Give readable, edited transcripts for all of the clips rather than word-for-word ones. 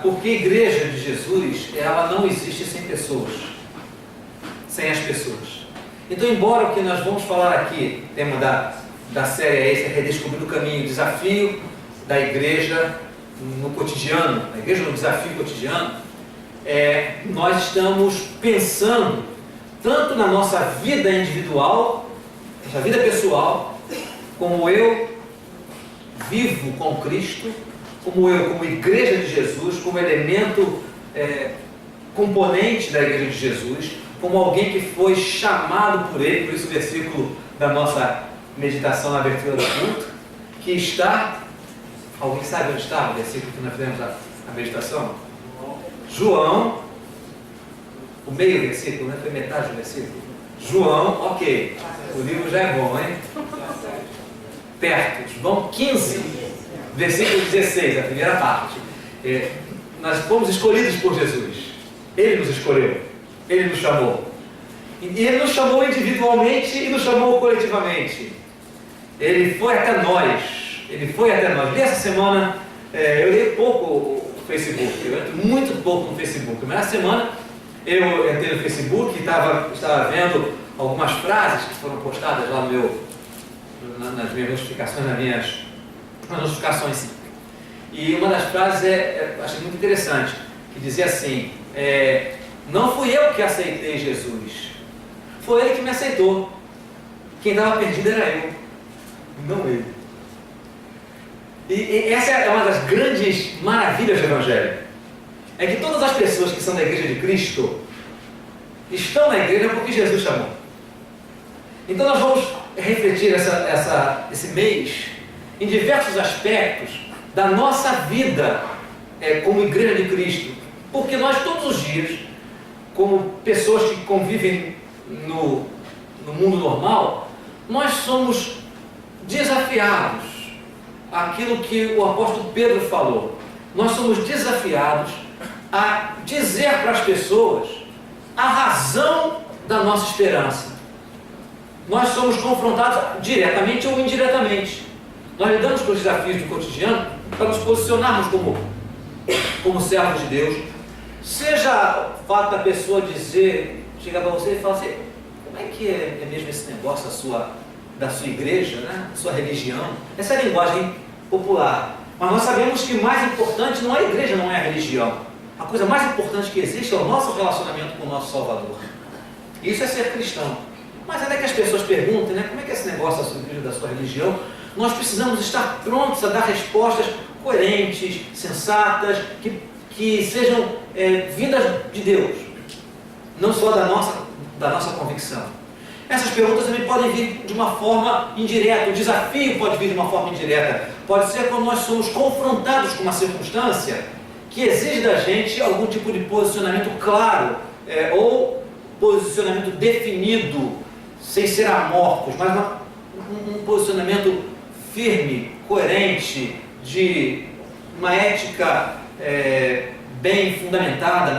Porque a igreja de Jesus, ela não existe sem pessoas, sem as pessoas. Então, embora o que nós vamos falar aqui, o tema da série é esse, é redescobrir o caminho, o desafio da igreja no cotidiano, a igreja no desafio cotidiano, nós estamos pensando tanto na nossa vida individual, nossa vida pessoal, como eu vivo com Cristo, como eu, como igreja de Jesus, como elemento componente da igreja de Jesus, como alguém que foi chamado por Ele, por isso o versículo da nossa meditação na abertura do culto, que está, alguém sabe onde está o versículo que nós fizemos a meditação? João, o meio versículo, né? Foi metade do versículo. João, ok, o livro já é bom, hein? Perto, João 15, versículo 16, a primeira parte. Nós fomos escolhidos por Jesus, Ele nos escolheu, Ele nos chamou. E Ele nos chamou individualmente e nos chamou coletivamente. Ele foi até nós. Nessa semana, eu leio pouco o Facebook, eu entro muito pouco no Facebook, mas na semana eu entrei no Facebook e estava vendo algumas frases que foram postadas lá nas minhas notificações, nas notificações. E uma das frases eu achei muito interessante, que dizia assim, não fui eu que aceitei Jesus, foi Ele que me aceitou. Quem estava perdido era eu, não Ele. E essa é uma das grandes maravilhas do Evangelho. É que todas as pessoas que são da igreja de Cristo estão na igreja porque Jesus chamou. Então nós vamos refletir esse mês em diversos aspectos da nossa vida como igreja de Cristo. Porque nós todos os dias, como pessoas que convivem no mundo normal, nós somos desafiados. Aquilo que o apóstolo Pedro falou, nós somos desafiados a dizer para as pessoas a razão da nossa esperança. Nós somos confrontados diretamente ou indiretamente. Nós lidamos com os desafios do cotidiano para nos posicionarmos como servos de Deus. Seja o fato da pessoa chegar para você e falar assim, como é que é mesmo esse negócio da sua igreja, né? Da sua religião? Essa é a linguagem popular. Mas nós sabemos que o mais importante não é a igreja, não é a religião. A coisa mais importante que existe é o nosso relacionamento com o nosso Salvador. Isso é ser cristão. Mas até que as pessoas perguntem, né, como é que é esse negócio da sua igreja, da sua religião, nós precisamos estar prontos a dar respostas coerentes, sensatas, que sejam vindas de Deus, não só da nossa convicção. Essas perguntas também podem vir de uma forma indireta, o desafio pode vir de uma forma indireta, pode ser quando nós somos confrontados com uma circunstância que exige da gente algum tipo de posicionamento claro, ou posicionamento definido, sem ser amorfos, mas um posicionamento firme, coerente, de uma ética bem fundamentada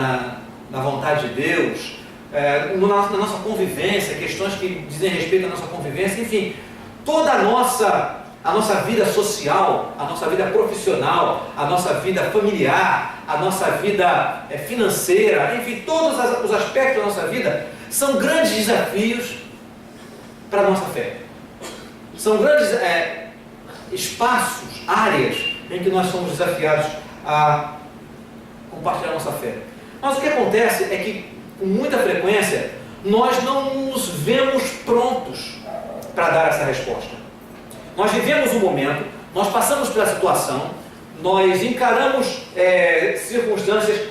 na vontade de Deus, na nossa convivência, questões que dizem respeito à nossa convivência, enfim, toda a nossa vida social, a nossa vida profissional, a nossa vida familiar, a nossa vida financeira, enfim, todos os aspectos da nossa vida são grandes desafios para a nossa fé. São grandes espaços, áreas em que nós somos desafiados a compartilhar a nossa fé. Mas o que acontece é que, com muita frequência, nós não nos vemos prontos para dar essa resposta. Nós vivemos um momento, nós passamos pela situação, nós encaramos circunstâncias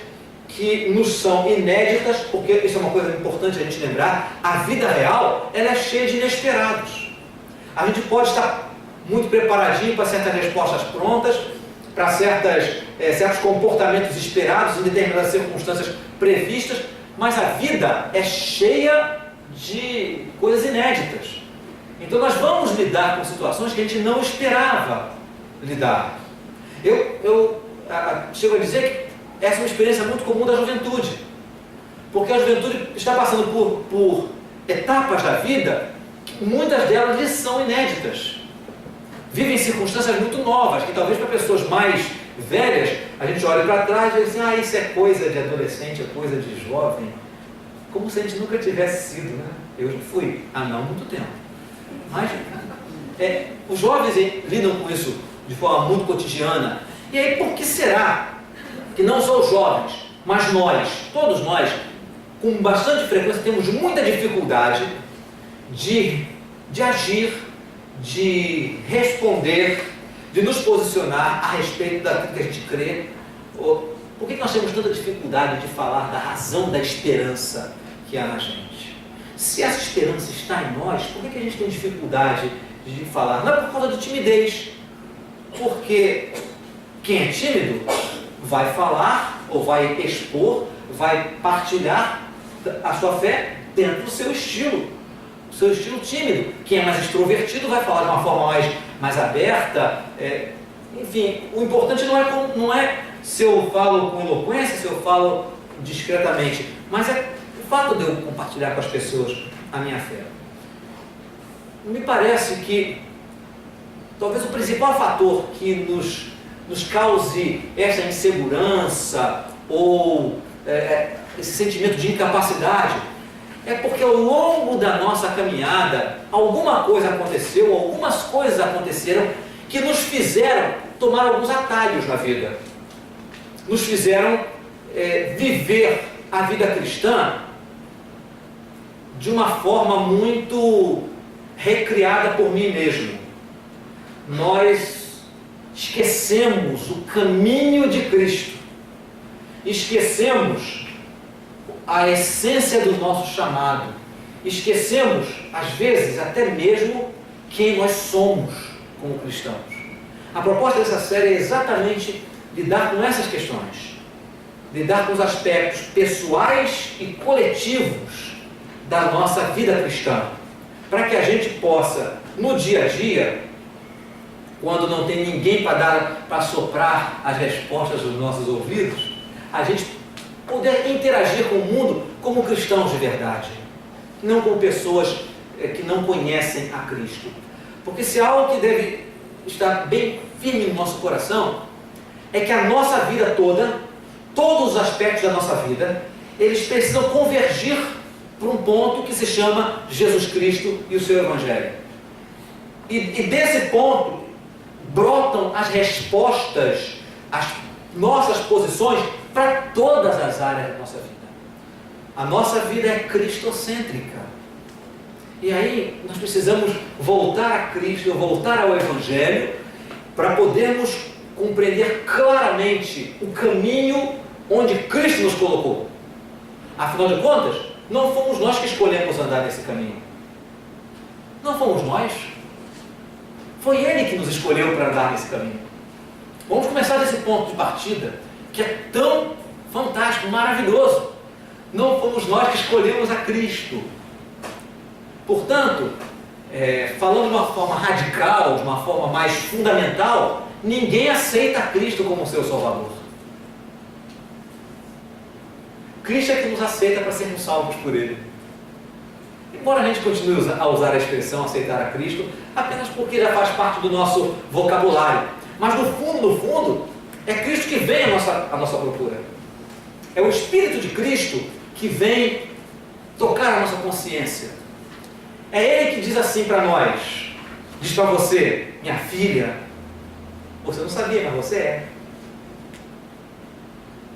que nos são inéditas, porque isso é uma coisa importante a gente lembrar, a vida real ela é cheia de inesperados. A gente pode estar muito preparadinho para certas respostas prontas, para certos comportamentos esperados em determinadas circunstâncias previstas, mas a vida é cheia de coisas inéditas. Então nós vamos lidar com situações que a gente não esperava lidar. Eu chego a dizer que essa é uma experiência muito comum da juventude, porque a juventude está passando por etapas da vida, muitas delas lhes são inéditas. Vivem circunstâncias muito novas, que talvez para pessoas mais velhas, a gente olha para trás e diz assim, isso é coisa de adolescente, é coisa de jovem. Como se a gente nunca tivesse sido, né? Eu já fui há não muito tempo. Mas os jovens lidam com isso de forma muito cotidiana. E aí, por que será que não só os jovens, mas nós, todos nós, com bastante frequência, temos muita dificuldade de agir, de responder, de nos posicionar a respeito daquilo que a gente crê? Por que nós temos tanta dificuldade de falar da razão da esperança que há na gente? Se essa esperança está em nós, por que a gente tem dificuldade de falar? Não é por causa de timidez, porque quem é tímido vai falar ou vai expor, vai partilhar a sua fé dentro do seu estilo tímido. Quem é mais extrovertido vai falar de uma forma mais aberta. Enfim, o importante não é se eu falo com eloquência, se eu falo discretamente, mas é o fato de eu compartilhar com as pessoas a minha fé. Me parece que talvez o principal fator que nos cause essa insegurança ou esse sentimento de incapacidade é porque ao longo da nossa caminhada alguma coisa aconteceu, algumas coisas aconteceram que nos fizeram tomar alguns atalhos na vida, nos fizeram viver a vida cristã de uma forma muito recriada por mim mesmo. Nós esquecemos o caminho de Cristo, esquecemos a essência do nosso chamado, esquecemos, às vezes, até mesmo quem nós somos como cristãos. A proposta dessa série é exatamente lidar com essas questões, lidar com os aspectos pessoais e coletivos da nossa vida cristã, para que a gente possa, no dia a dia, quando não tem ninguém para soprar as respostas dos nossos ouvidos, a gente poder interagir com o mundo como cristãos de verdade, não como pessoas que não conhecem a Cristo. Porque se há algo que deve estar bem firme no nosso coração, é que a nossa vida toda, todos os aspectos da nossa vida, eles precisam convergir para um ponto que se chama Jesus Cristo e o seu Evangelho. E desse ponto brotam as respostas, as nossas posições para todas as áreas da nossa vida. A nossa vida é cristocêntrica. E aí nós precisamos voltar a Cristo, voltar ao Evangelho, para podermos compreender claramente o caminho onde Cristo nos colocou. Afinal de contas, não fomos nós que escolhemos andar nesse caminho. Não fomos nós. Foi Ele que nos escolheu para andar nesse caminho. Vamos começar desse ponto de partida, que é tão fantástico, maravilhoso. Não fomos nós que escolhemos a Cristo. Portanto, falando de uma forma radical, de uma forma mais fundamental, ninguém aceita a Cristo como seu Salvador. Cristo é que nos aceita para sermos salvos por Ele. Embora a gente continue a usar a expressão aceitar a Cristo, apenas porque já faz parte do nosso vocabulário. Mas no fundo, é Cristo que vem à nossa procura. É o Espírito de Cristo que vem tocar a nossa consciência. É Ele que diz assim para nós, diz para você, minha filha, você não sabia, mas você é.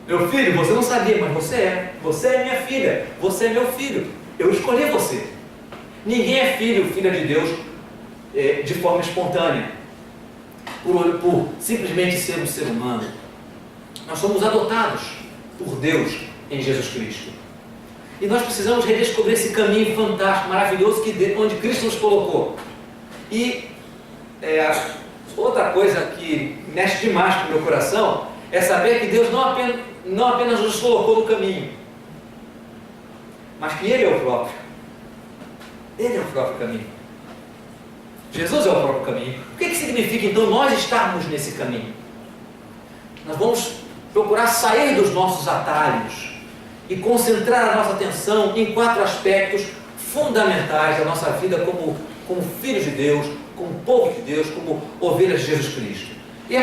Meu filho, você não sabia, mas você é. Você é minha filha, você é meu filho. Eu escolhi você. Ninguém é filha de Deus de forma espontânea, por simplesmente ser um ser humano. Nós somos adotados por Deus em Jesus Cristo. E nós precisamos redescobrir esse caminho fantástico, maravilhoso, onde Cristo nos colocou. E outra coisa que mexe demais com o meu coração é saber que Deus não apenas nos colocou no caminho, mas que Ele é o próprio. Ele é o próprio caminho. Jesus é o próprio caminho. O que significa então nós estarmos nesse caminho? Nós vamos procurar sair dos nossos atalhos e concentrar a nossa atenção em 4 aspectos fundamentais da nossa vida como filhos de Deus, como povo de Deus, como ovelhas de Jesus Cristo. E o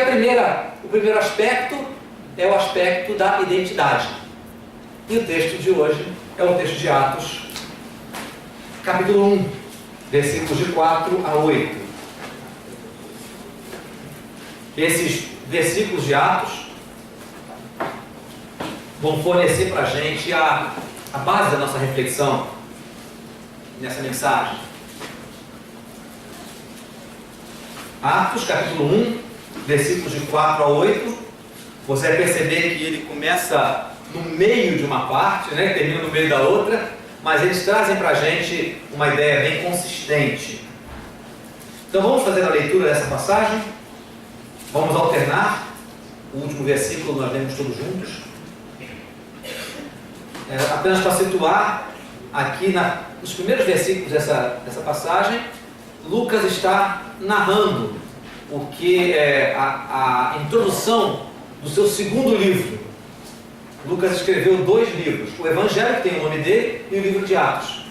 primeiro aspecto é o aspecto da identidade. E o texto de hoje é o texto de Atos, capítulo 1, versículos de 4 a 8. Esses versículos de Atos vão fornecer para a gente a base da nossa reflexão nessa mensagem. Atos, capítulo 1, versículos de 4 a 8. Você vai perceber que ele começa no meio de uma parte, né? Termina no meio da outra, mas eles trazem para a gente uma ideia bem consistente. Então vamos fazer a leitura dessa passagem. Vamos alternar. O último versículo nós lemos todos juntos. Apenas para situar, aqui nos primeiros versículos dessa passagem, Lucas está narrando o que é a introdução do seu segundo livro. Lucas escreveu 2 livros, o Evangelho, que tem o nome dele, e o livro de Atos.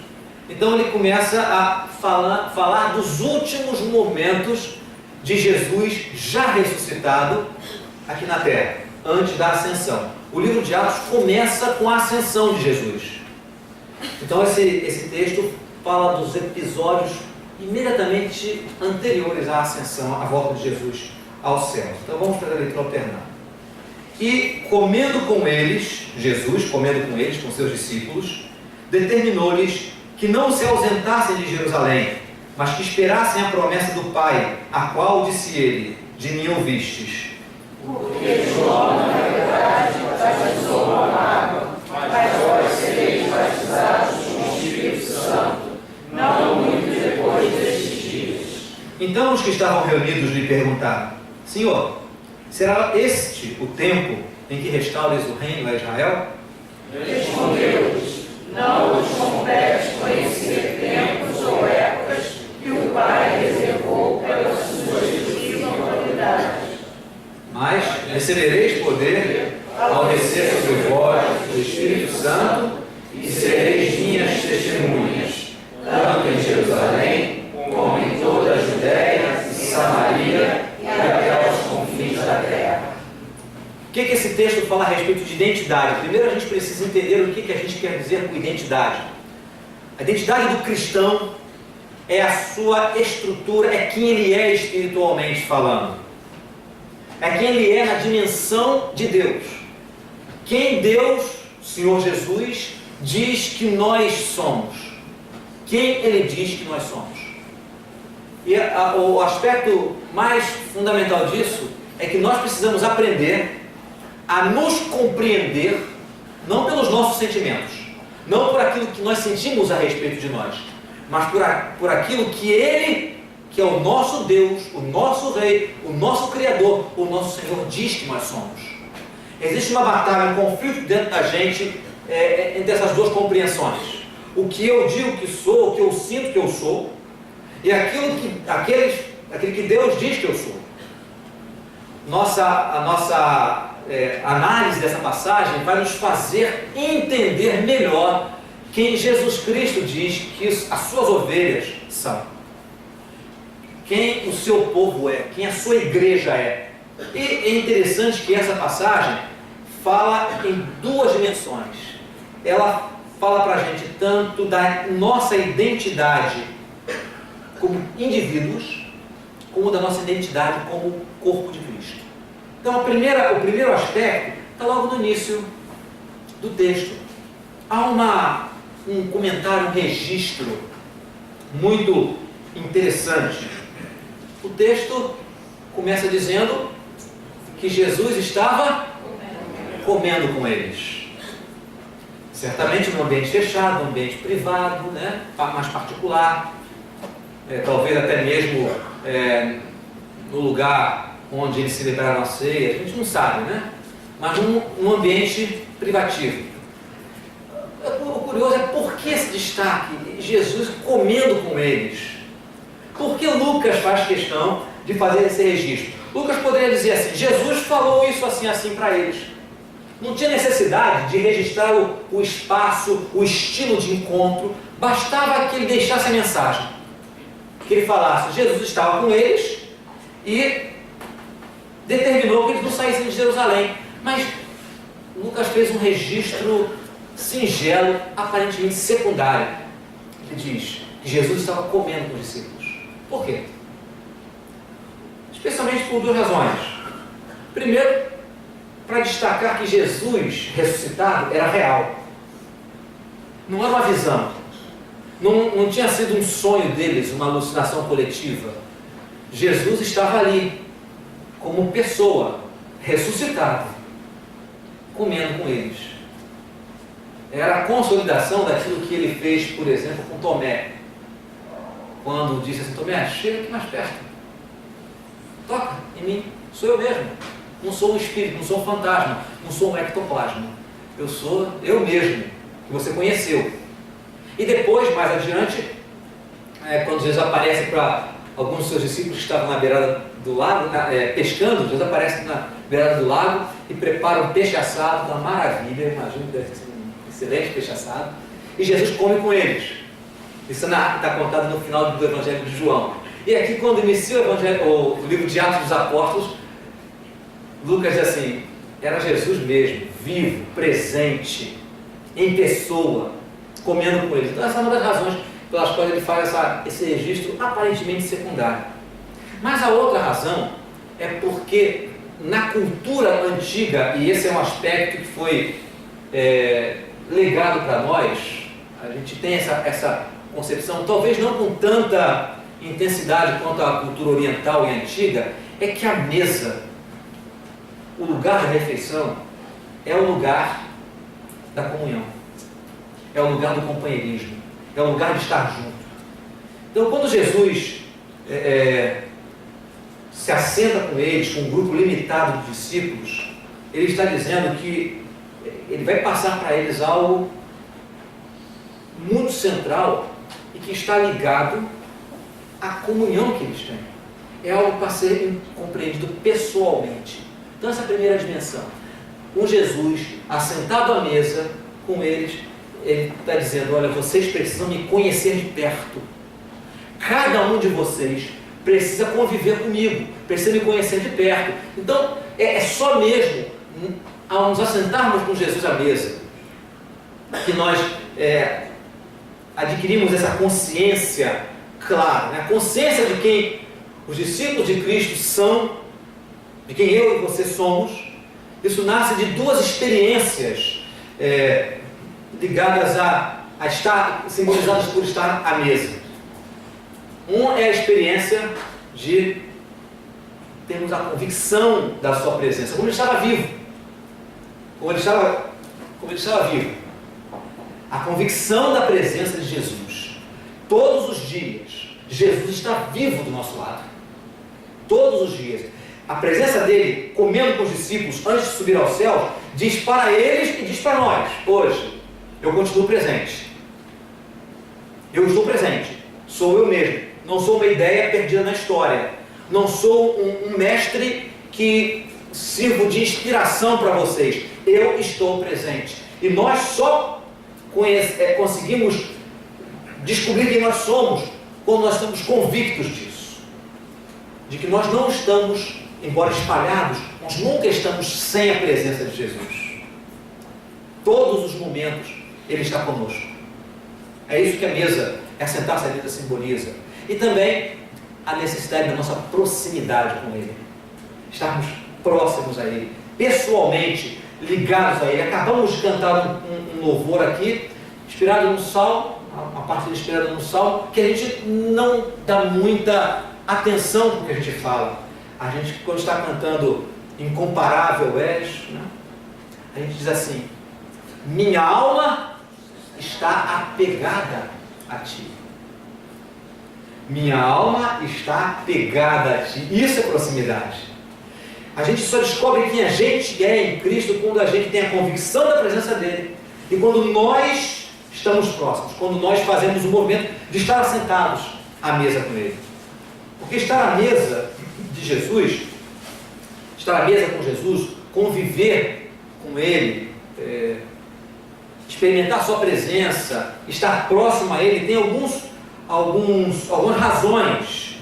Então ele começa a falar dos últimos momentos de Jesus já ressuscitado aqui na terra, antes da ascensão. O livro de Atos começa com a ascensão de Jesus. Então esse texto fala dos episódios imediatamente anteriores à ascensão, à volta de Jesus ao céu. Então vamos fazer a leitura alternada. E comendo com eles, Jesus comendo com eles, com seus discípulos, determinou-lhes que não se ausentassem de Jerusalém, mas que esperassem a promessa do Pai, a qual disse ele: de mim ouvistes. Porque João, na verdade, batizou com água, mas vós sereis batizados com o Espírito Santo, não muito depois destes dias. Então os que estavam reunidos lhe perguntaram: Senhor, será este o tempo em que restaures o reino a Israel? Respondeu-lhes: não vos compete conhecer tempos ou épocas que o Pai reservou pela sua exclusiva autoridade. Mas recebereis poder ao descer sobre vós o Espírito Santo, e sereis minhas testemunhas, tanto em Jerusalém, como em toda a Judéia e Samaria e até aos confins da terra. O que esse texto fala a respeito de identidade? Primeiro a gente precisa entender o que a gente quer dizer com identidade. A identidade do cristão é a sua estrutura, é quem ele é espiritualmente falando. É quem ele é na dimensão de Deus. Quem Deus, Senhor Jesus, diz que nós somos. Quem ele diz que nós somos. E o aspecto mais fundamental disso é que nós precisamos aprender a nos compreender, não pelos nossos sentimentos, não por aquilo que nós sentimos a respeito de nós, mas por aquilo que ele, que é o nosso Deus, o nosso Rei, o nosso Criador, o nosso Senhor, diz que nós somos. Existe uma batalha, um conflito dentro da gente entre essas duas compreensões. O que eu digo que sou, o que eu sinto que eu sou, e aquele que Deus diz que eu sou. A nossa análise dessa passagem vai nos fazer entender melhor quem Jesus Cristo diz que as suas ovelhas são. Quem o seu povo é, quem a sua igreja é. E é interessante que essa passagem fala em 2 dimensões. Ela fala para a gente tanto da nossa identidade como indivíduos, como da nossa identidade como corpo de Cristo. Então o primeiro aspecto está logo no início do texto. Há um comentário, um registro muito interessante. O texto começa dizendo que Jesus estava comendo com eles. Certamente num ambiente fechado, num ambiente privado, né? Mais particular. Talvez até mesmo no lugar onde eles celebraram a ceia, a gente não sabe, né? Mas num ambiente privativo. O curioso é por que esse destaque? Jesus comendo com eles. Por que Lucas faz questão de fazer esse registro? Lucas poderia dizer assim: Jesus falou isso assim para eles. Não tinha necessidade de registrar o espaço, o estilo de encontro. Bastava que ele deixasse a mensagem. Que ele falasse: Jesus estava com eles e determinou que eles não saíssem de Jerusalém. Mas Lucas fez um registro singelo, aparentemente secundário. Ele diz que Jesus estava comendo com os discípulos. Por quê? Especialmente por duas razões. Primeiro, para destacar que Jesus ressuscitado era real. Não era uma visão. Não tinha sido um sonho deles, uma alucinação coletiva. Jesus estava ali, como pessoa, ressuscitado, comendo com eles. Era a consolidação daquilo que ele fez, por exemplo, com Tomé. Quando disse assim: Tomé, chega aqui mais perto. Toca em mim, sou eu mesmo. Não sou um espírito, não sou um fantasma, não sou um ectoplasma. Eu sou eu mesmo, que você conheceu. E depois, mais adiante, quando Jesus aparece para alguns dos seus discípulos que estavam na beirada do lago, pescando, Jesus aparece na beirada do lago e prepara um peixe assado, uma maravilha, imagino que deve ser um excelente peixe assado, e Jesus come com eles. Isso está contado no final do Evangelho de João. E aqui, quando inicia o livro de Atos dos Apóstolos, Lucas diz assim: era Jesus mesmo, vivo, presente, em pessoa, comendo com eles. Então essa é uma das razões pelas quais ele faz esse registro aparentemente secundário. Mas a outra razão é porque na cultura antiga, e esse é um aspecto que foi legado para nós, a gente tem essa concepção, talvez não com tanta intensidade quanto a cultura oriental e antiga, é que a mesa, o lugar da refeição, é o lugar da comunhão, é o lugar do companheirismo, é o lugar de estar junto. Então, quando Jesus se assenta com eles, com um grupo limitado de discípulos, ele está dizendo que ele vai passar para eles algo muito central e que está ligado à comunhão que eles têm. É algo para ser compreendido pessoalmente. Então, essa é a primeira dimensão. Com Jesus assentado à mesa com eles, ele está dizendo: olha, vocês precisam me conhecer de perto. Cada um de vocês precisa conviver comigo, precisa me conhecer de perto. Então, é só mesmo ao nos assentarmos com Jesus à mesa que nós adquirimos essa consciência clara, né? A consciência de quem os discípulos de Cristo são, de quem eu e você somos. Isso nasce de duas experiências ligadas a estar, simbolizadas por estar à mesa. Uma é a experiência de termos a convicção da sua presença, como ele estava vivo, como ele estava vivo. A convicção da presença de Jesus. Todos os dias, Jesus está vivo do nosso lado. Todos os dias. A presença dele, comendo com os discípulos antes de subir ao céu, diz para eles e diz para nós: hoje, eu continuo presente. Eu estou presente. Sou eu mesmo. Não sou uma ideia perdida na história. Não sou um mestre que sirvo de inspiração para vocês. Eu estou presente. E nós só conseguimos descobrir quem nós somos quando nós estamos convictos disso. De que nós não estamos, embora espalhados, nós nunca estamos sem a presença de Jesus. Todos os momentos Ele está conosco. É isso que a mesa, sentar-se à mesa simboliza. E também a necessidade da nossa proximidade com Ele. Estarmos próximos a Ele, pessoalmente ligados a Ele. Acabamos de cantar um louvor aqui, inspirado no Salmo, uma parte inspirada no Salmo, que a gente não dá muita atenção para o que a gente fala. A gente, quando está cantando Incomparável És, né, a gente diz assim: minha alma está apegada a Ti. Minha alma está apegada a Ti. Isso é proximidade. A gente só descobre quem a gente é em Cristo quando a gente tem a convicção da presença dEle. E quando nós estamos próximos, quando nós fazemos o movimento de estar assentados à mesa com Ele. Porque estar à mesa de Jesus, estar à mesa com Jesus, conviver com Ele, experimentar sua presença, estar próximo a Ele, tem algumas razões.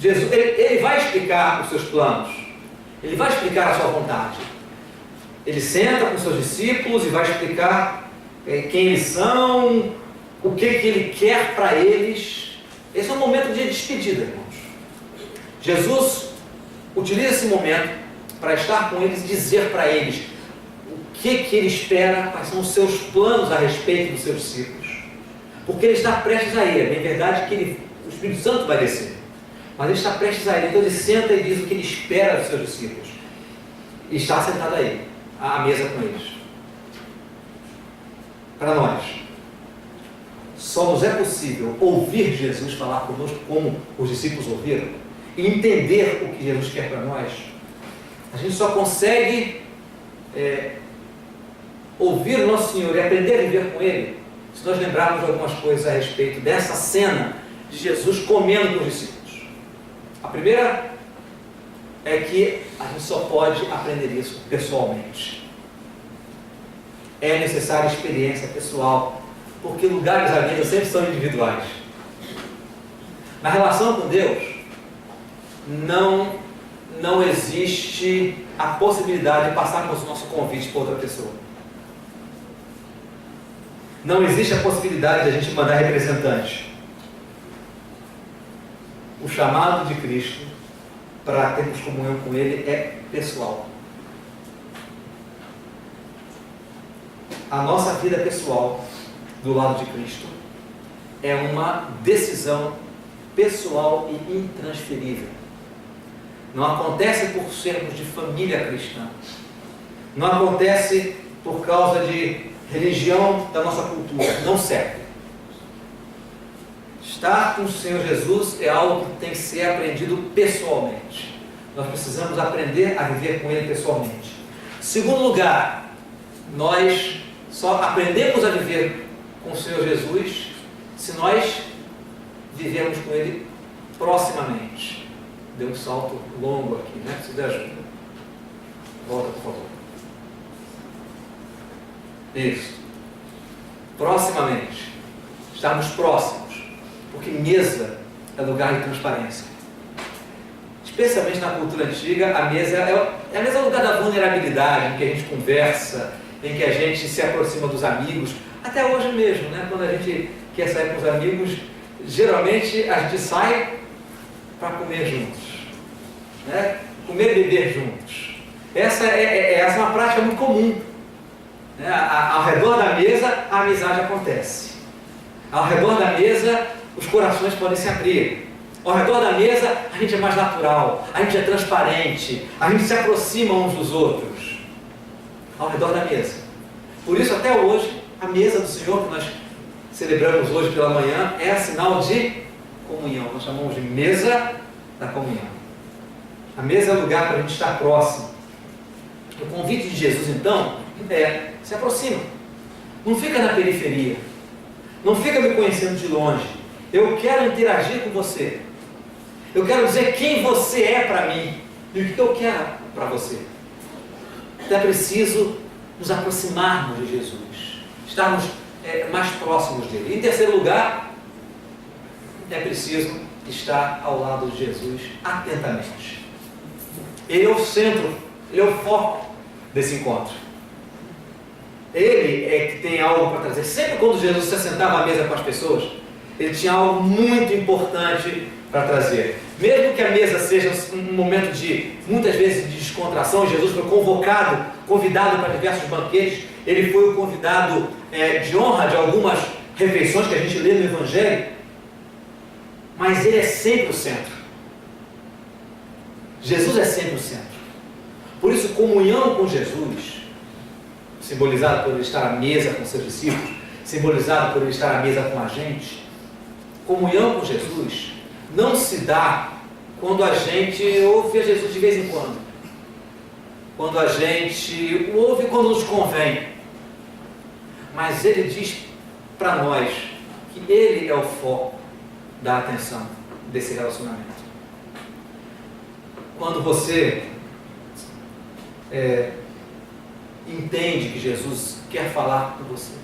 Jesus, ele vai explicar os seus planos. Ele vai explicar a sua vontade. Ele senta com seus discípulos e vai explicar quem eles são, o que ele quer para eles. Esse é um momento de despedida, irmãos. Jesus utiliza esse momento para estar com eles e dizer para eles o que ele espera, quais são os seus planos a respeito dos seus discípulos. Porque ele está prestes a ir. É bem verdade que o Espírito Santo vai descer, mas ele está prestes a ir. Então ele senta e diz o que ele espera dos seus discípulos. E está sentado aí, à mesa com eles. Para nós, só nos é possível ouvir Jesus falar conosco como os discípulos ouviram e entender o que Jesus quer para nós. A gente só consegue ouvir o nosso Senhor e aprender a viver com Ele se nós lembrarmos de algumas coisas a respeito dessa cena de Jesus comendo com os discípulos. A primeira é que a gente só pode aprender isso pessoalmente. É necessária experiência pessoal, porque lugares à mesa sempre são individuais. Na relação com Deus, não existe a possibilidade de passarmos o nosso convite para outra pessoa. Não existe a possibilidade de a gente mandar representante. O chamado de Cristo para termos comunhão com Ele é pessoal. A nossa vida pessoal do lado de Cristo é uma decisão pessoal e intransferível. Não acontece por sermos de família cristã. Não acontece por causa de religião da nossa cultura. Não serve. Estar com o Senhor Jesus é algo que tem que ser aprendido pessoalmente. Nós precisamos aprender a viver com Ele pessoalmente. Segundo lugar, nós só aprendemos a viver com o Senhor Jesus se nós vivermos com Ele proximamente. Deu um salto longo aqui, né? Preciso de ajuda. Volta, por favor. Isso. Proximamente. Estarmos próximos. Porque mesa é lugar de transparência. Especialmente na cultura antiga, a mesa é o lugar da vulnerabilidade, em que a gente conversa, em que a gente se aproxima dos amigos. Até hoje mesmo, né? Quando a gente quer sair com os amigos, geralmente a gente sai para comer juntos, né? Comer e beber juntos. Essa é uma prática muito comum, né? Ao redor da mesa a amizade acontece. Ao redor da mesa os corações podem se abrir. Ao redor da mesa a gente é mais natural, a gente é transparente, a gente se aproxima uns dos outros. Ao redor da mesa. Por isso até hoje a mesa do Senhor que nós celebramos hoje pela manhã é sinal de comunhão. Nós chamamos de mesa da comunhão. A mesa é o lugar para a gente estar próximo. O convite de Jesus, então, se aproxima. Não fica na periferia. Não fica me conhecendo de longe. Eu quero interagir com você. Eu quero dizer quem você é para mim e o que eu quero para você. Então é preciso nos aproximarmos de Jesus. Estarmos mais próximos dele. Em terceiro lugar, é preciso estar ao lado de Jesus atentamente. Ele é o centro, ele é o foco desse encontro. Ele é que tem algo para trazer. Sempre quando Jesus se sentava à mesa com as pessoas, ele tinha algo muito importante para trazer. Mesmo que a mesa seja um momento de, muitas vezes, de descontração, Jesus foi convidado para diversos banquetes, ele foi o convidado de honra de algumas refeições que a gente lê no Evangelho, mas ele é sempre o centro. Jesus é sempre o centro. Por isso, comunhão com Jesus, simbolizado por ele estar à mesa com seus discípulos, simbolizado por ele estar à mesa com a gente, comunhão com Jesus não se dá quando a gente ouve a Jesus de vez em quando. Quando a gente o ouve quando nos convém. Mas ele diz para nós que ele é o foco da atenção desse relacionamento. Quando você entende que Jesus quer falar com você,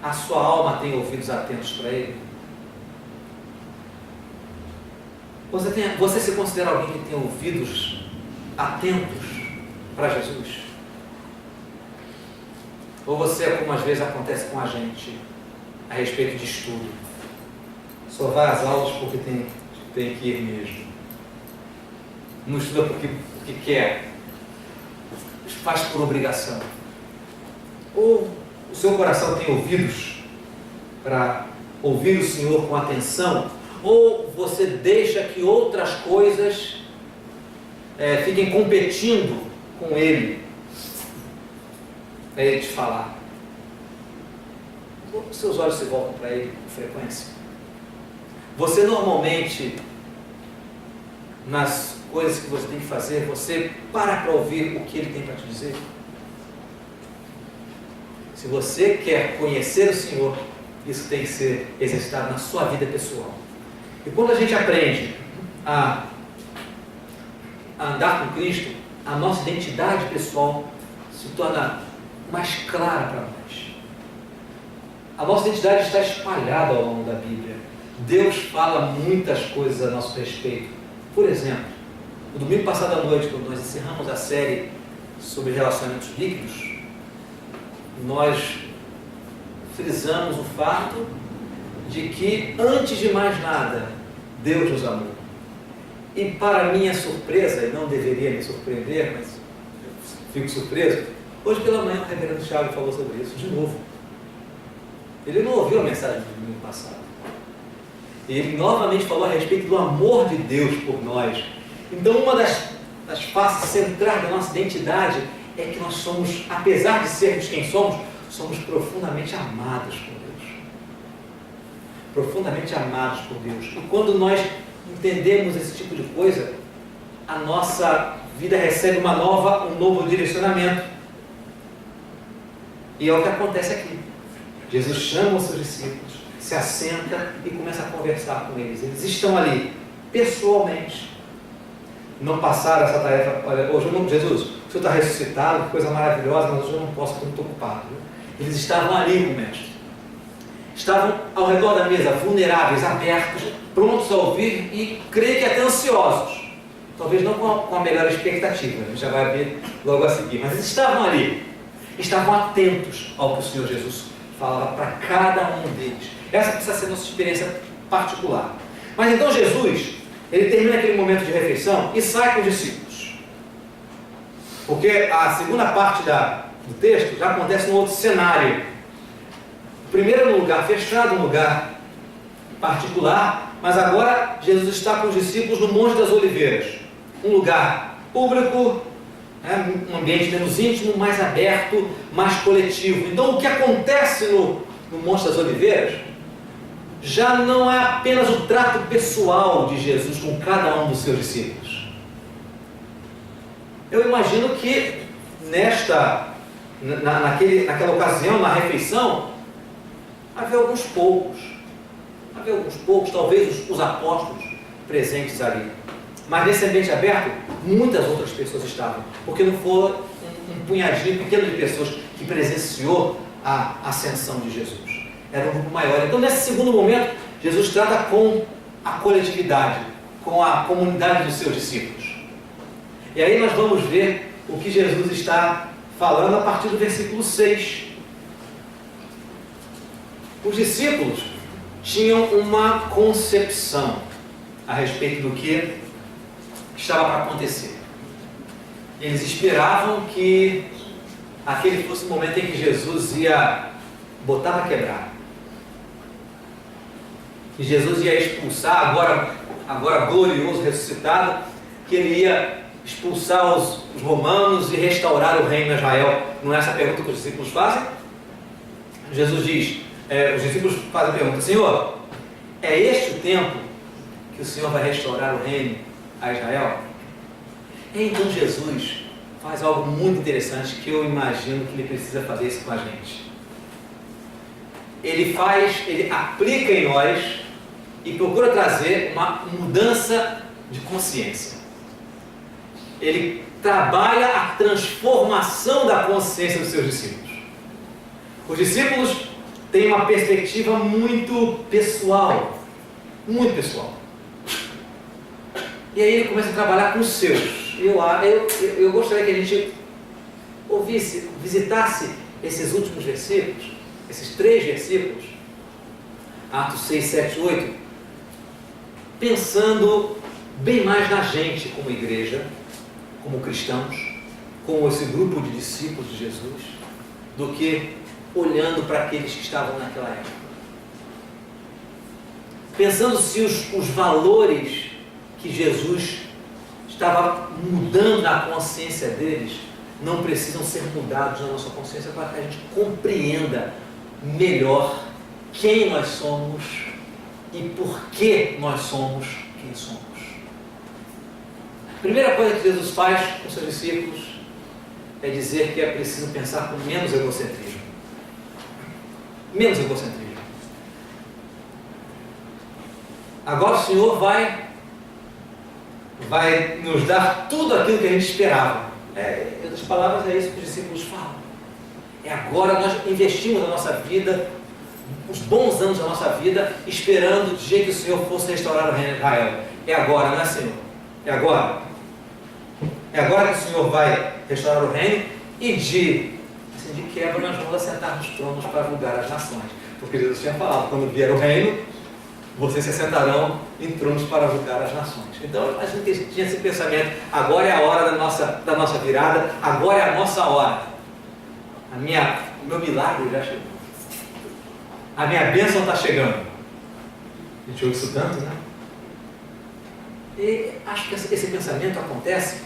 a sua alma tem ouvidos atentos para ele. Você se considera alguém que tem ouvidos atentos para Jesus? Ou você, como às vezes acontece com a gente, a respeito de estudo, só vai às aulas porque tem que ir mesmo, não estuda porque quer, faz por obrigação? Ou o seu coração tem ouvidos para ouvir o Senhor com atenção? Ou você deixa que outras coisas fiquem competindo com Ele, para Ele te falar? Os seus olhos se voltam para Ele com frequência? Você normalmente, nas coisas que você tem que fazer, você para ouvir o que Ele tem para te dizer? Se você quer conhecer o Senhor, isso tem que ser exercitado na sua vida pessoal. E quando a gente aprende a andar com Cristo, a nossa identidade pessoal se torna mais clara para nós. A nossa identidade está espalhada ao longo da Bíblia. Deus fala muitas coisas a nosso respeito. Por exemplo, no domingo passado à noite, quando nós encerramos a série sobre relacionamentos líquidos, nós frisamos o fato de que, antes de mais nada, Deus nos amou. E para minha surpresa, e não deveria me surpreender, mas eu fico surpreso, hoje pela manhã o reverendo Thiago falou sobre isso de novo. Ele não ouviu a mensagem do domingo passado. Ele novamente falou a respeito do amor de Deus por nós. Então, uma das faces centrais da nossa identidade é que nós somos, apesar de sermos quem somos profundamente amados por Deus. Profundamente amados por Deus. E quando nós entendemos esse tipo de coisa, a nossa vida recebe um novo direcionamento. E é o que acontece aqui. Jesus chama os seus discípulos, se assenta e começa a conversar com eles. Eles estão ali, pessoalmente. Não passaram essa tarefa. Olha, hoje Jesus, o Senhor está ressuscitado, que coisa maravilhosa, mas hoje eu não posso, estou muito ocupado. Eles estavam ali com o Mestre. Estavam ao redor da mesa, vulneráveis, abertos, prontos a ouvir e creio que até ansiosos. Talvez não com a melhor expectativa, a gente já vai ver logo a seguir. Mas eles estavam ali, estavam atentos ao que o Senhor Jesus falava para cada um deles. Essa precisa ser a nossa experiência particular. Mas então Jesus, ele termina aquele momento de refeição e sai com os discípulos. Porque a segunda parte do texto já acontece num outro cenário. Primeiro num lugar fechado, num lugar particular, mas agora Jesus está com os discípulos no Monte das Oliveiras. Um lugar público, um ambiente menos íntimo, mais aberto, mais coletivo. Então o que acontece no Monte das Oliveiras já não é apenas o trato pessoal de Jesus com cada um dos seus discípulos. Eu imagino que naquela ocasião, na refeição, havia alguns poucos, talvez os apóstolos presentes ali. Mas nesse ambiente aberto, muitas outras pessoas estavam, porque não foi um punhadinho pequeno de pessoas que presenciou a ascensão de Jesus. Era um grupo maior. Então, nesse segundo momento, Jesus trata com a coletividade, com a comunidade dos seus discípulos. E aí nós vamos ver o que Jesus está falando a partir do versículo 6. Os discípulos tinham uma concepção a respeito do que estava para acontecer. Eles esperavam que aquele fosse o momento em que Jesus ia botar para quebrar. Que Jesus ia expulsar, agora glorioso, ressuscitado, que ele ia expulsar os romanos e restaurar o reino de Israel. Não é essa a pergunta que os discípulos fazem? Jesus diz, os discípulos fazem a pergunta: Senhor, é este o tempo que o Senhor vai restaurar o reino a Israel? E então Jesus faz algo muito interessante que eu imagino que ele precisa fazer isso com a gente. Ele aplica em nós e procura trazer uma mudança de consciência. Ele trabalha a transformação da consciência dos seus discípulos. Os discípulos têm uma perspectiva muito pessoal. Muito pessoal. E aí ele começa a trabalhar com os seus. eu gostaria que a gente visitasse esses últimos versículos, esses 3 versículos, Atos 6, 7, 8, pensando bem mais na gente como igreja, como cristãos, como esse grupo de discípulos de Jesus, do que olhando para aqueles que estavam naquela época. Pensando se os valores que Jesus estava mudando na consciência deles não precisam ser mudados na nossa consciência para que a gente compreenda melhor quem nós somos e por que nós somos quem somos. A primeira coisa que Jesus faz com seus discípulos é dizer que é preciso pensar com menos egocentrismo. Menos egocentrismo. Agora o Senhor vai nos dar tudo aquilo que a gente esperava. Em outras palavras, é isso que os discípulos falam. Agora nós investimos na nossa vida, os bons anos da nossa vida, esperando de jeito que o Senhor fosse restaurar o reino de Israel. É agora, não é, Senhor? É agora. É agora que o Senhor vai restaurar o reino e de quebra nós vamos assentar nos tronos para julgar as nações. Porque Jesus tinha falado, quando vier o reino, vocês se assentarão em tronos para julgar as nações. Então a gente tinha esse pensamento, agora é a hora da nossa virada, agora é a nossa hora. O meu milagre já chegou. A minha bênção está chegando. A gente ouve isso tanto, né? E acho que esse pensamento acontece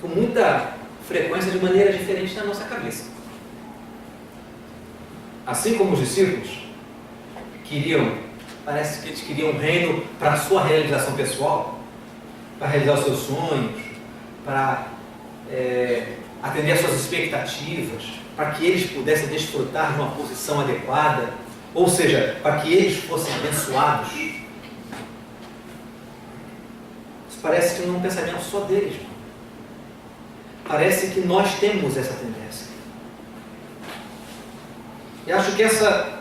com muita frequência de maneira diferente na nossa cabeça. Assim como os discípulos parece que eles queriam um reino para a sua realização pessoal, para realizar os seus sonhos, para atender às suas expectativas, para que eles pudessem desfrutar de uma posição adequada, ou seja, para que eles fossem abençoados. Isso parece que não é um pensamento só deles. Parece que nós temos essa tendência. E acho que essa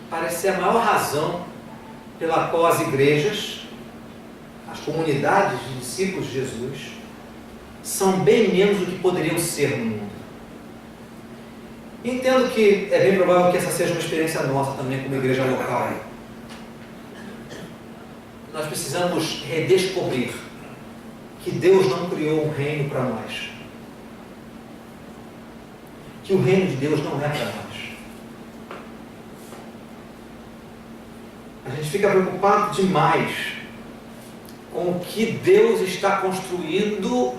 parece ser a maior razão pela qual as igrejas, as comunidades de discípulos de Jesus, são bem menos do que poderiam ser no mundo. Entendo que é bem provável que essa seja uma experiência nossa também como igreja local. Nós precisamos redescobrir que Deus não criou um reino para nós. Que o reino de Deus não é para nós. A gente fica preocupado demais com o que Deus está construindo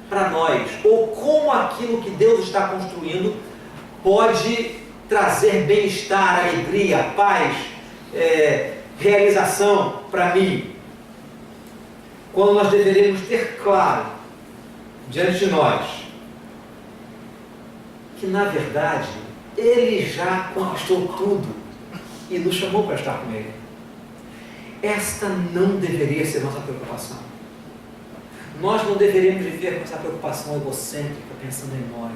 para nós, ou como aquilo que Deus está construindo pode trazer bem-estar, alegria, paz, realização para mim. Quando nós deveremos ter claro diante de nós que, na verdade, Ele já conquistou tudo e nos chamou para estar com Ele. Esta não deveria ser nossa preocupação. Nós não deveríamos viver com essa preocupação egocêntrica, pensando em nós.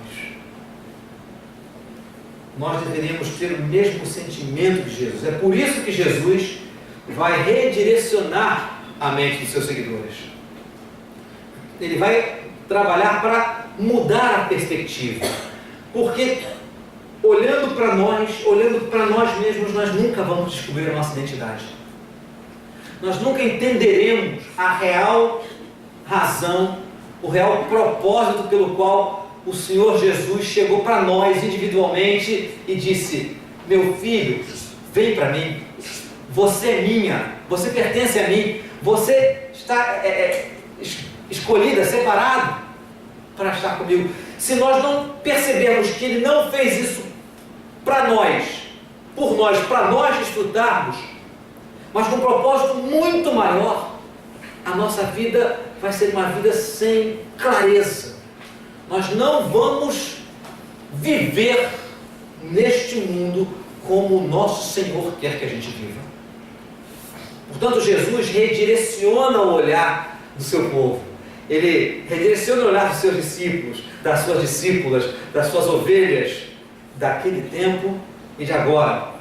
Nós deveríamos ter o mesmo sentimento de Jesus. É por isso que Jesus vai redirecionar a mente dos seus seguidores. Ele vai trabalhar para mudar a perspectiva. Porque olhando para nós mesmos, nós nunca vamos descobrir a nossa identidade. Nós nunca entenderemos a real razão, o real propósito pelo qual o Senhor Jesus chegou para nós individualmente e disse: meu filho, vem para mim, você é minha, você pertence a mim, você está escolhida, separado para estar comigo. Se nós não percebermos que Ele não fez isso para nós, por nós, para nós desfrutarmos, mas com um propósito muito maior, a nossa vida vai ser uma vida sem clareza. Nós não vamos viver neste mundo como o nosso Senhor quer que a gente viva. Portanto, Jesus redireciona o olhar do seu povo. Ele redireciona o olhar dos seus discípulos, das suas discípulas, das suas ovelhas daquele tempo e de agora.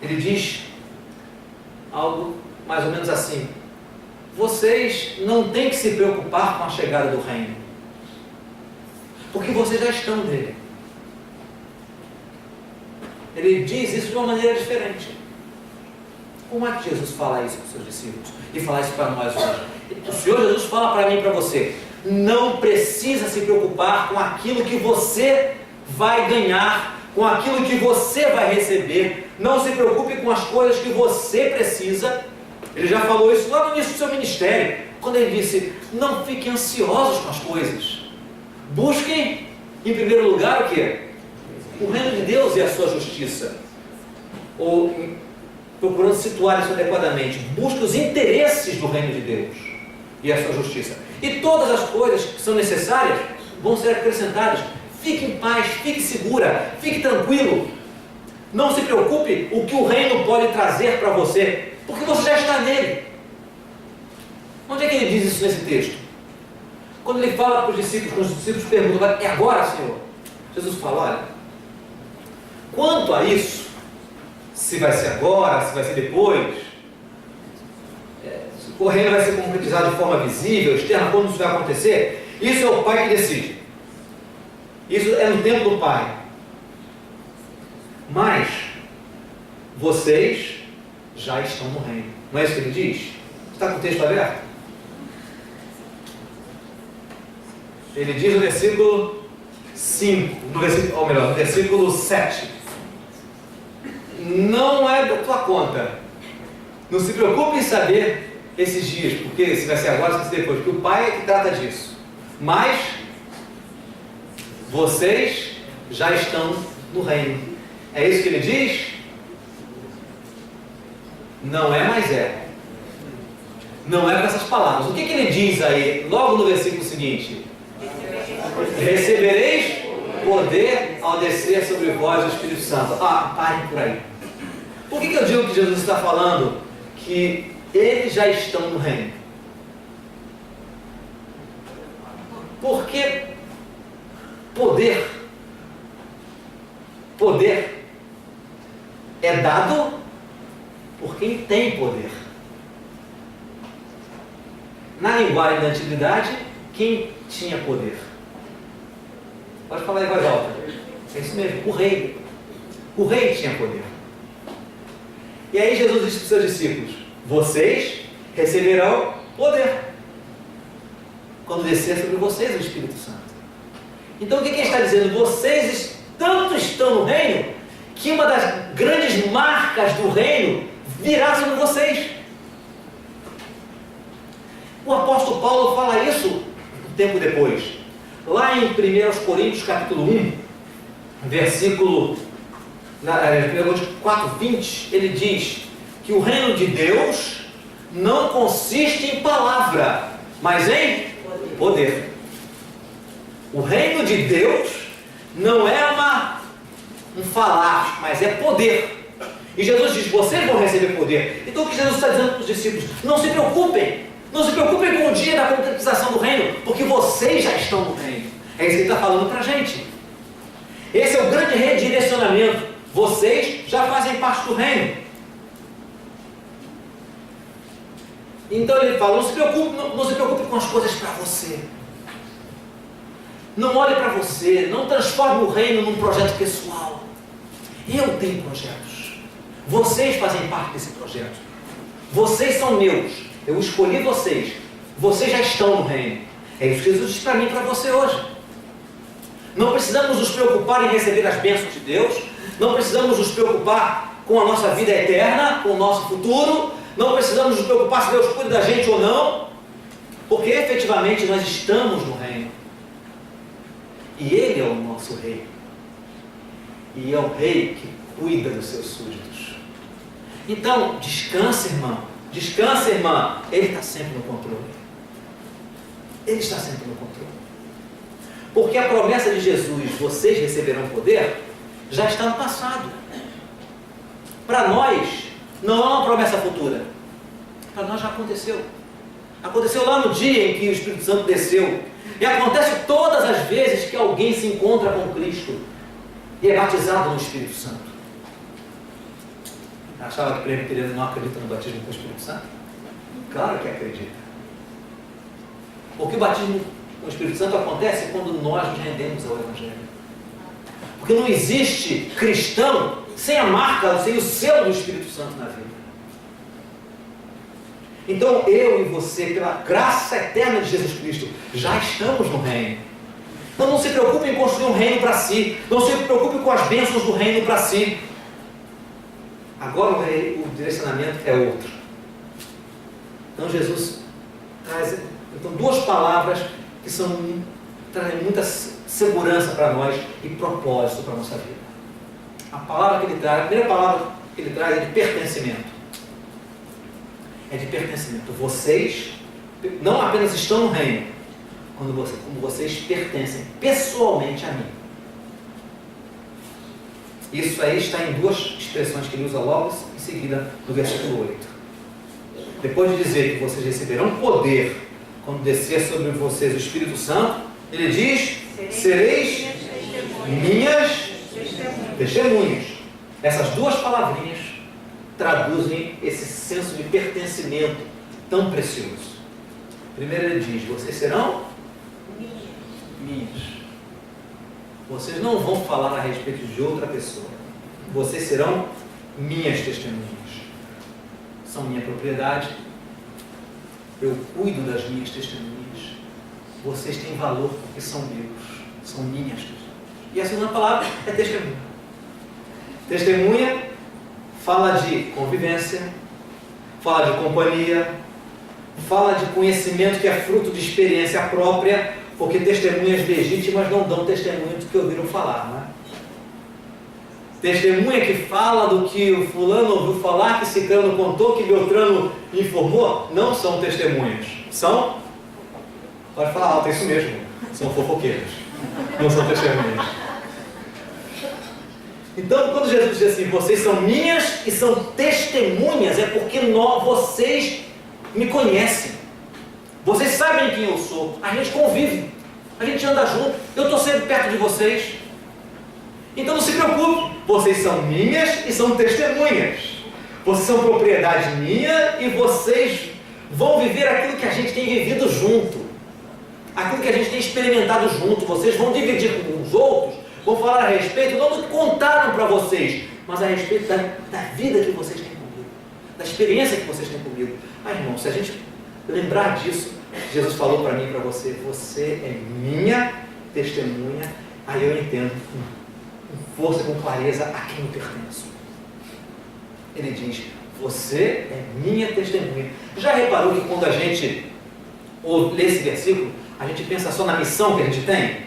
Ele diz algo mais ou menos assim: vocês não têm que se preocupar com a chegada do reino, porque vocês já estão nele. Ele diz isso de uma maneira diferente. Como é que Jesus fala isso para os seus discípulos? E fala isso para nós hoje? O Senhor Jesus fala para mim e para você: não precisa se preocupar com aquilo que você vai ganhar, com aquilo que você vai receber. Não se preocupe com as coisas que você precisa. Ele já falou isso lá no início do seu ministério, quando ele disse: não fiquem ansiosos com as coisas. Busquem, em primeiro lugar, o quê? O reino de Deus e a sua justiça. Ou, procurando situar isso adequadamente, busque os interesses do reino de Deus e a sua justiça. E todas as coisas que são necessárias vão ser acrescentadas. Fique em paz, fique segura, fique tranquilo. Não se preocupe o que o reino pode trazer para você, porque você já está nele. Onde é que ele diz isso nesse texto? Quando ele fala para os discípulos, quando os discípulos perguntam: é agora, Senhor? Jesus fala: olha, quanto a isso, se vai ser agora, se vai ser depois, se o reino vai ser concretizado de forma visível, externa, quando isso vai acontecer, isso é o Pai que decide. Isso é no tempo do Pai. Mas vocês já estão no reino. Não é isso que ele diz? Está com o texto aberto? Ele diz no versículo 5, no versículo 7. Não é da tua conta. Não se preocupe em saber esses dias, porque se vai ser agora, se vai ser depois, porque o Pai é que trata disso. Mas vocês já estão no reino. É isso que ele diz? Não é, mas é. Não é com essas palavras. O que ele diz aí, logo no versículo seguinte? Recebereis poder ao descer sobre vós o Espírito Santo. Parem por aí. Por que eu digo que Jesus está falando que eles já estão no reino? Porque poder é dado por quem tem poder. Na linguagem da antiguidade, quem tinha poder? Pode falar em voz alta. É isso mesmo, o rei. O rei tinha poder. E aí Jesus disse para os seus discípulos: vocês receberão poder quando descer sobre vocês o Espírito Santo. Então o que ele está dizendo? Vocês tanto estão no reino, que uma das grandes marcas do reino virá sobre vocês. O apóstolo Paulo fala isso um tempo depois. Lá em 1 Coríntios capítulo 1, versículo 4:20, ele diz que o reino de Deus não consiste em palavra, mas em poder. O reino de Deus não é um falar, mas é poder. E Jesus diz: vocês vão receber poder. Então o que Jesus está dizendo para os discípulos? Não se preocupem. Não se preocupem com o dia da concretização do reino, porque vocês já estão no reino. É isso que ele está falando para a gente. Esse é o grande redirecionamento. Vocês já fazem parte do reino. Então ele fala: não se preocupe com as coisas para você. Não olhe para você. Não transforme o reino num projeto pessoal. Eu tenho projetos. Vocês fazem parte desse projeto. Vocês são meus. Eu escolhi vocês. Vocês já estão no reino. É isso que Jesus diz para mim e para você hoje. Não precisamos nos preocupar em receber as bênçãos de Deus. Não precisamos nos preocupar com a nossa vida eterna, com o nosso futuro. Não precisamos nos preocupar se Deus cuida da gente ou não. Porque efetivamente nós estamos no reino. E Ele é o nosso rei. E é o rei que cuida dos seus súditos. Então, descanse, irmão. Descanse, irmã. Ele está sempre no controle. Ele está sempre no controle. Porque a promessa de Jesus, vocês receberão poder, já está no passado. Para nós, não é uma promessa futura. Para nós já aconteceu. Aconteceu lá no dia em que o Espírito Santo desceu. E acontece todas as vezes que alguém se encontra com Cristo e é batizado no Espírito Santo. Achava que o presbiteriano não acredita no batismo com o Espírito Santo? Claro que acredita. Porque o batismo com o Espírito Santo acontece quando nós nos rendemos ao Evangelho. Porque não existe cristão sem a marca, sem o selo do Espírito Santo na vida. Então eu e você, pela graça eterna de Jesus Cristo, já estamos no reino. Então não se preocupe em construir um reino para si. Não se preocupe com as bênçãos do reino para si. Agora o direcionamento é outro. Então Jesus traz duas palavras que trazem muita segurança para nós e propósito para a nossa vida. A primeira palavra que ele traz é de pertencimento. É de pertencimento. Vocês não apenas estão no reino, como vocês pertencem pessoalmente a mim. Isso aí está em duas expressões que ele usa logo em seguida no versículo 8. Depois de dizer que vocês receberão poder quando descer sobre vocês o Espírito Santo, ele diz: sereis minhas testemunhas. Essas duas palavrinhas traduzem esse senso de pertencimento tão precioso. Primeiro ele diz: vocês serão minhas. Vocês não vão falar a respeito de outra pessoa. Vocês serão minhas testemunhas. São minha propriedade. Eu cuido das minhas testemunhas. Vocês têm valor porque são meus. São minhas testemunhas. E a segunda palavra é testemunha. Testemunha fala de convivência, fala de companhia, fala de conhecimento que é fruto de experiência própria, porque testemunhas legítimas não dão testemunho do que ouviram falar, não é? Testemunha que fala do que o fulano ouviu falar, que ciclano contou, que Beltrano informou, não são testemunhas. São, pode falar alto, é isso mesmo, são fofoqueiras, não são testemunhas. Então, quando Jesus diz assim, vocês são minhas e são testemunhas, é porque vocês me conhecem. Vocês sabem quem eu sou. A gente convive, a gente anda junto, eu estou sempre perto de vocês. Então não se preocupe, vocês são minhas e são testemunhas. Vocês são propriedade minha e vocês vão viver aquilo que a gente tem vivido junto. Aquilo que a gente tem experimentado junto. Vocês vão dividir com os outros, vão falar a respeito, não do que contaram para vocês, mas a respeito da vida que vocês têm comigo, da experiência que vocês têm comigo. Irmão, se a gente lembrar disso, Jesus falou para mim e para você, você é minha testemunha, aí eu entendo com força e com clareza a quem eu pertenço. Ele diz, você é minha testemunha. Já reparou que quando a gente lê esse versículo, a gente pensa só na missão que a gente tem?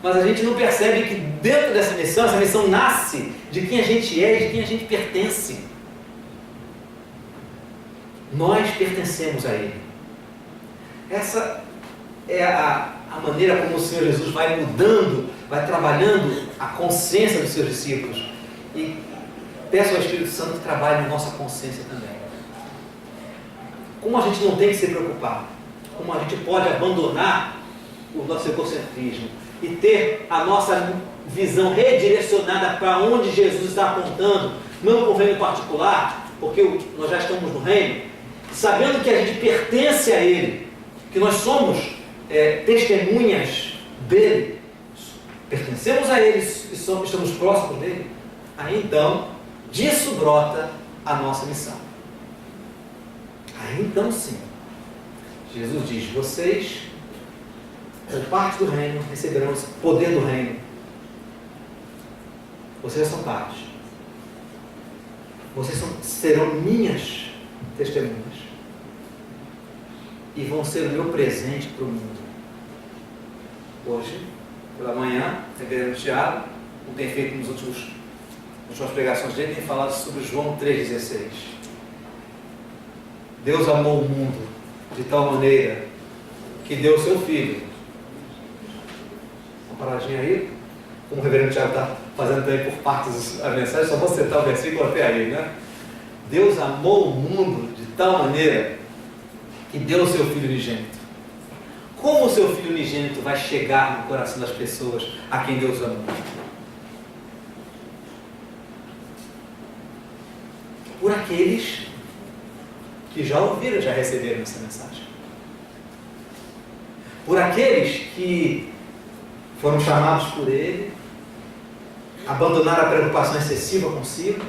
Mas a gente não percebe que dentro dessa missão, essa missão nasce de quem a gente é e de quem a gente pertence. Nós pertencemos a Ele. Essa é a maneira como o Senhor Jesus vai mudando, vai trabalhando a consciência dos seus discípulos. E peço ao Espírito Santo que trabalhe na nossa consciência também. Como a gente não tem que se preocupar, como a gente pode abandonar o nosso egocentrismo e ter a nossa visão redirecionada para onde Jesus está apontando, não por reino particular, porque nós já estamos no reino, sabendo que a gente pertence a Ele, que nós somos testemunhas dEle, pertencemos a Ele e estamos próximos dEle, aí então, disso brota a nossa missão. Aí então sim, Jesus diz, vocês, como parte do reino, receberão o poder do reino. Vocês são parte. Vocês serão minhas testemunhas. E vão ser o meu presente para o mundo. Hoje, pela manhã, o reverendo Tiago, como tem feito nas últimas pregações dele, tem falado sobre João 3,16. Deus amou o mundo de tal maneira que deu o seu Filho. Uma paradinha aí, como o reverendo Tiago está fazendo também por partes a mensagem, só vou citar o versículo até aí, né? Deus amou o mundo de tal maneira que deu o seu Filho unigênito. Como o seu Filho unigênito vai chegar no coração das pessoas a quem Deus ama? Por aqueles que já ouviram, já receberam essa mensagem. por aqueles que foram chamados por Ele, abandonaram a preocupação excessiva consigo,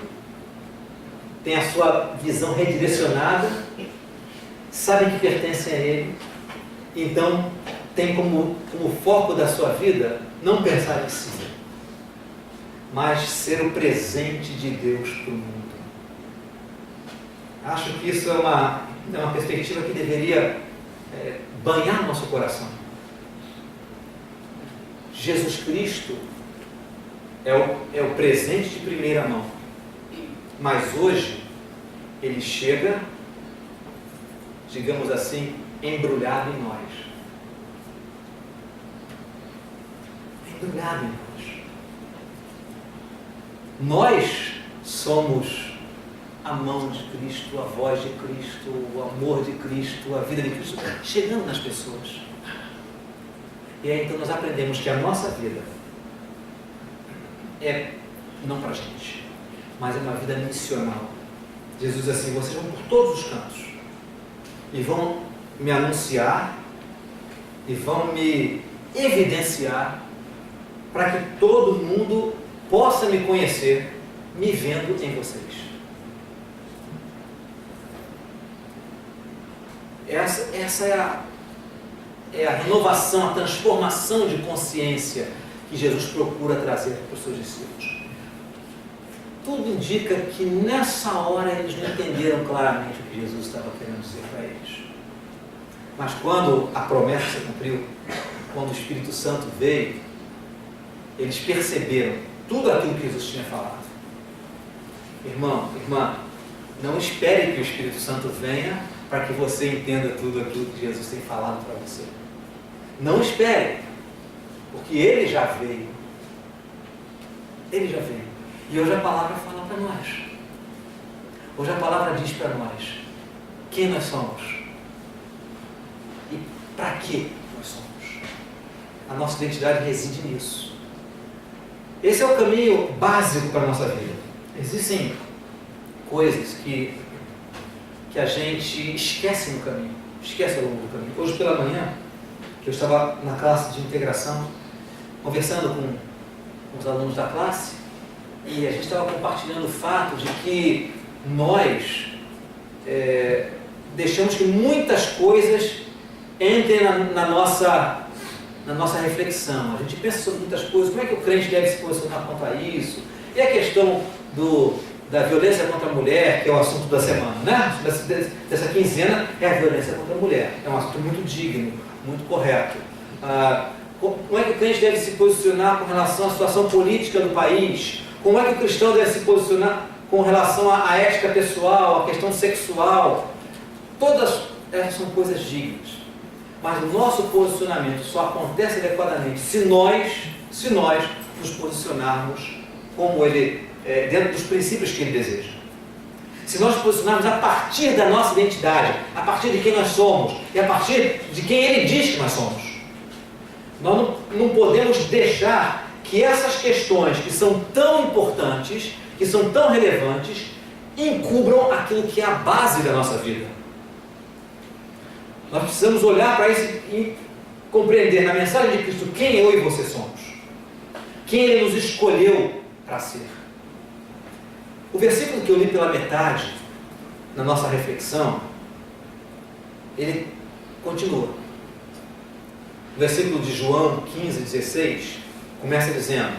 têm a sua visão redirecionada, sabem que pertencem a Ele, então tem como foco da sua vida não pensar em si, mas ser o presente de Deus para o mundo. Acho que isso é uma perspectiva que deveria banhar nosso coração. Jesus Cristo é o presente de primeira mão, mas hoje Ele chega, digamos assim, embrulhado em nós. Embrulhado em nós. Nós somos a mão de Cristo, a voz de Cristo, o amor de Cristo, a vida de Cristo, chegando nas pessoas. E aí então nós aprendemos que a nossa vida é não para a gente, mas é uma vida missional. Jesus diz assim: vocês vão por todos os cantos e vão me anunciar e vão me evidenciar para que todo mundo possa me conhecer, me vendo em vocês. Essa é a renovação, a transformação de consciência que Jesus procura trazer para os seus discípulos. Tudo indica que nessa hora eles não entenderam claramente o que Jesus estava querendo dizer para eles. Mas quando a promessa se cumpriu, quando o Espírito Santo veio, eles perceberam tudo aquilo que Jesus tinha falado. Irmão, irmã, não espere que o Espírito Santo venha para que você entenda tudo aquilo que Jesus tem falado para você. Não espere, porque Ele já veio. Ele já veio. E hoje a palavra fala para nós. Hoje a palavra diz para nós quem nós somos e para que nós somos. A nossa identidade reside nisso. Esse é o caminho básico para a nossa vida. Existem coisas que a gente esquece no caminho, esquece ao longo do caminho. Hoje pela manhã, eu estava na classe de integração, conversando com os alunos da classe, e a gente estava compartilhando o fato de que nós deixamos que muitas coisas entrem na nossa reflexão. A gente pensa sobre muitas coisas, como é que o crente deve se posicionar quanto a isso, e a questão da violência contra a mulher, que é o assunto da semana, né? Dessa quinzena é a violência contra a mulher. É um assunto muito digno, muito correto. Como é que o crente deve se posicionar com relação à situação política do país? Como é que o cristão deve se posicionar com relação à ética pessoal, à questão sexual? Todas essas são coisas dignas. Mas o nosso posicionamento só acontece adequadamente se nós nos posicionarmos como Ele, dentro dos princípios que Ele deseja. Se nós nos posicionarmos a partir da nossa identidade, a partir de quem nós somos e a partir de quem Ele diz que nós somos. Nós não podemos deixar que essas questões que são tão importantes, que são tão relevantes, encubram aquilo que é a base da nossa vida. Nós precisamos olhar para isso e compreender na mensagem de Cristo quem eu e você somos. Quem Ele nos escolheu para ser. O versículo que eu li pela metade, na nossa reflexão, ele continua. O versículo de João 15:16 começa dizendo: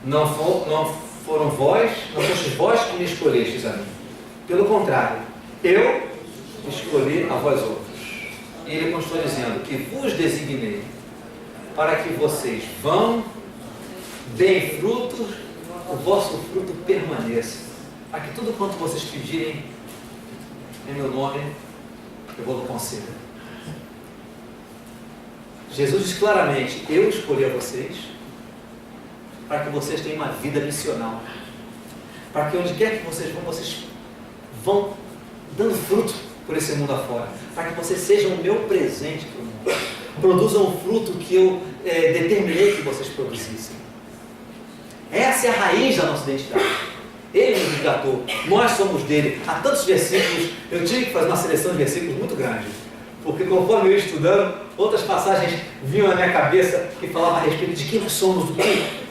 não foram vós, não fostes vós que me escolhestes a mim. Pelo contrário, eu escolhi a vós outros. E ele continua dizendo que vos designei para que vocês vão, deem frutos, o vosso fruto permaneça, para que tudo quanto vocês pedirem em meu nome, eu vou conceder. Jesus diz claramente: eu escolhi a vocês para que vocês tenham uma vida missional, para que onde quer que vocês vão dando fruto por esse mundo afora, para que vocês sejam o meu presente para o mundo, produzam o fruto que eu determinei que vocês produzissem. Essa é a raiz da nossa identidade. Ele nos resgatou, nós somos dele. Há tantos versículos, eu tive que fazer uma seleção de versículos muito grande, porque conforme eu ia estudando, outras passagens vinham na minha cabeça que falavam a respeito de quem nós somos, do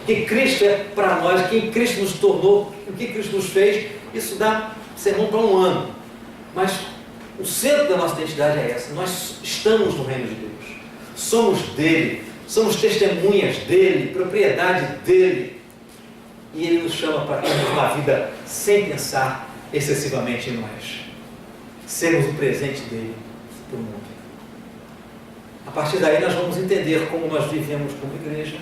que Cristo é para nós, quem Cristo nos tornou, o que Cristo nos fez. Isso dá sermão para um ano. Mas o centro da nossa identidade é essa. Nós estamos no reino de Deus. Somos dele. Somos testemunhas dele, propriedade dele. E ele nos chama para termos uma vida sem pensar excessivamente em nós. Sermos o presente dele para o mundo. A partir daí nós vamos entender como nós vivemos como igreja.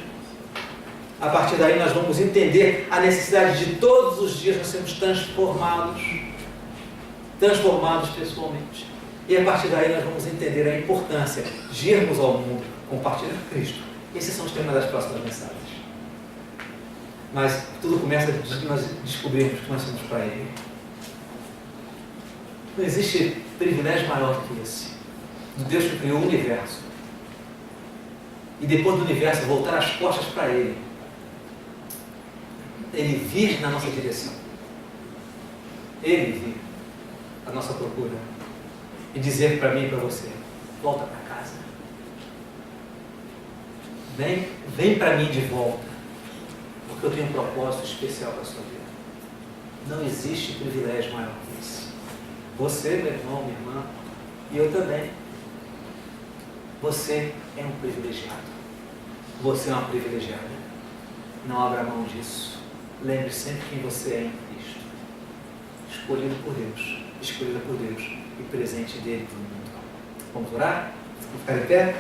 A partir daí nós vamos entender a necessidade de todos os dias nós sermos transformados pessoalmente. E a partir daí nós vamos entender a importância de irmos ao mundo compartilhar Cristo. Esses são os temas das próximas mensagens. Mas tudo começa de nós descobrirmos que nós somos para Ele. Não existe privilégio maior do que esse. Do Deus que criou o universo. E depois do universo voltar as costas para Ele. Ele vir na nossa direção. Ele vir à nossa procura. E dizer para mim e para você: volta para casa. Vem para mim de volta. Porque eu tenho um propósito especial para a sua vida. Não existe privilégio maior que esse. Você, meu irmão, minha irmã, e eu também. Você é um privilegiado. Você é uma privilegiada. Não abra mão disso. Lembre sempre quem você é em Cristo. Escolhido por Deus. Escolhida por Deus. E presente dele para o mundo. Vamos orar? Vamos ficar de pé?